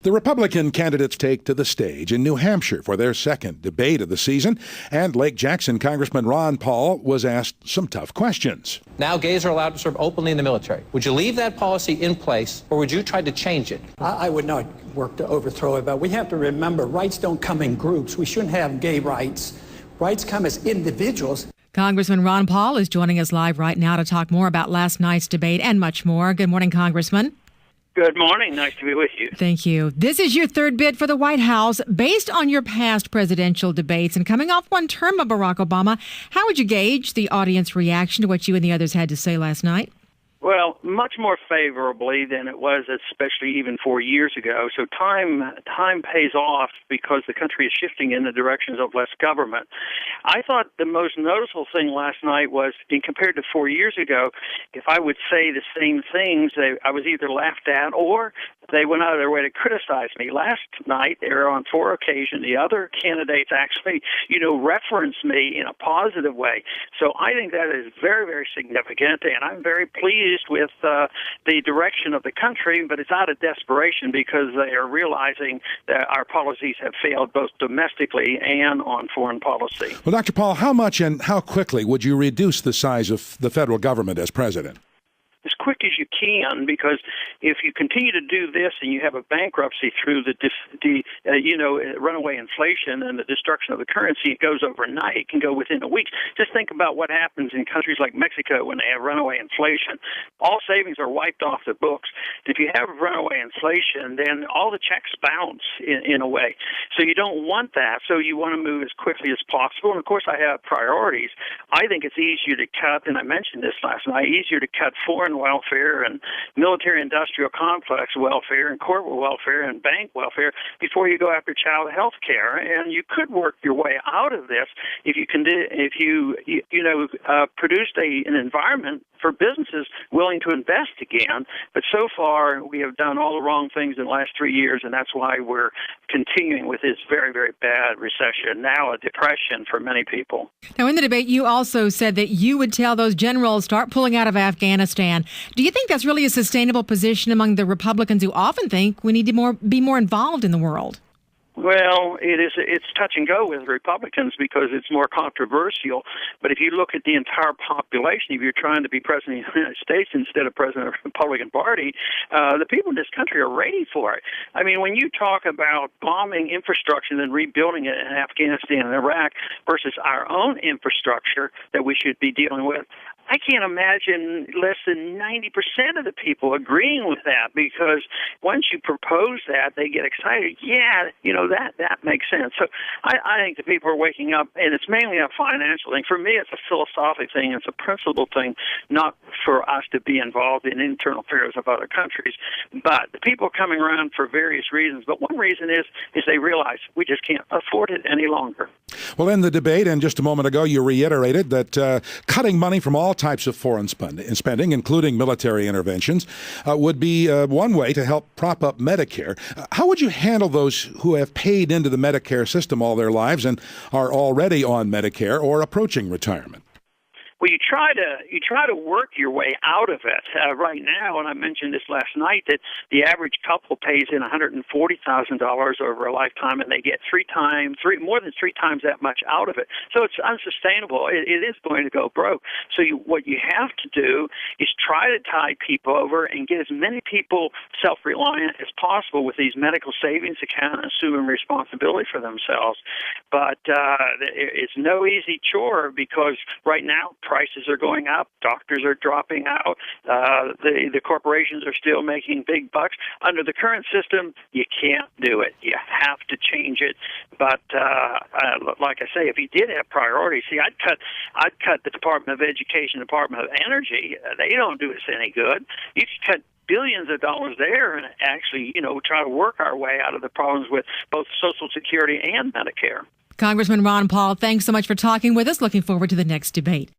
The Republican candidates take to the stage in New Hampshire for their second debate of the season, and Lake Jackson Congressman Ron Paul was asked some tough questions. Now gays are allowed to serve openly in the military. Would you leave that policy in place, or would you try to change it? I would not work to overthrow it, but we have to remember rights don't come in groups. We shouldn't have gay rights. Rights come as individuals. Congressman Ron Paul is joining us live right now to talk more about last night's debate and much more. Good morning, Congressman. Good morning. Nice to be with you. Thank you. This is your third bid for the White House. Based on your past presidential debates and coming off one term of Barack Obama, how would you gauge the audience reaction to what you and the others had to say last night? Well, much more favorably than it was, especially even 4 years ago. So time pays off because the country is shifting in the directions of less government. I thought the most noticeable thing last night was, compared to 4 years ago, if I would say the same things, I was either laughed at or they went out of their way to criticize me. Last night, they were on 4 occasions. The other candidates actually, referenced me in a positive way. So I think that is very, very significant, and I'm very pleased with the direction of the country, but it's out of desperation because they are realizing that our policies have failed both domestically and on foreign policy. Well, Dr. Paul, how much and how quickly would you reduce the size of the federal government as president? As quick as you can, because if you continue to do this and you have a bankruptcy through the runaway inflation and the destruction of the currency, it goes overnight. It can go within a week. Just think about what happens in countries like Mexico when they have runaway inflation. All savings are wiped off the books. If you have runaway inflation, then all the checks bounce in a way. So you don't want that. So you want to move as quickly as possible. And of course, I have priorities. I think it's easier to cut, and I mentioned this last night, easier to cut foreign welfare and military-industrial complex welfare and corporate welfare and bank welfare before you go after child health care. And you could work your way out of this if you produced an environment for businesses willing to invest again. But so far, we have done all the wrong things in the last 3 years, and that's why we're continuing with this very, very bad recession, now a depression for many people. Now, in the debate, you also said that you would tell those generals, start pulling out of Afghanistan. Do you think that's really a sustainable position among the Republicans who often think we need to be more involved in the world? Well, it's touch and go with Republicans because it's more controversial. But if you look at the entire population, if you're trying to be president of the United States instead of president of the Republican Party, the people in this country are ready for it. I mean, when you talk about bombing infrastructure and rebuilding it in Afghanistan and Iraq versus our own infrastructure that we should be dealing with, I can't imagine less than 90% of the people agreeing with that, because once you propose that, they get excited. Yeah, that makes sense. So I think the people are waking up, and it's mainly a financial thing. For me, it's a philosophic thing. It's a principle thing, not for us to be involved in internal affairs of other countries. But the people are coming around for various reasons. But one reason is they realize we just can't afford it any longer. Well, in the debate, and just a moment ago, you reiterated that cutting money from all types of foreign spending, including military interventions, would be one way to help prop up Medicare. How would you handle those who have paid into the Medicare system all their lives and are already on Medicare or approaching retirement? Well, you try to work your way out of it. Right now, and I mentioned this last night, that the average couple pays in $140,000 over a lifetime, and they get more than three times that much out of it. So it's unsustainable. It is going to go broke. So what you have to do is try to tide people over and get as many people self-reliant as possible with these medical savings accounts, assuming responsibility for themselves. But it's no easy chore, because right now prices are going up, doctors are dropping out, the corporations are still making big bucks. Under the current system, you can't do it. You have to change it. But like I say, if you did have priorities, I'd cut the Department of Education, Department of Energy. They don't do us any good. You could cut billions of dollars there and actually, try to work our way out of the problems with both Social Security and Medicare. Congressman Ron Paul, thanks so much for talking with us. Looking forward to the next debate.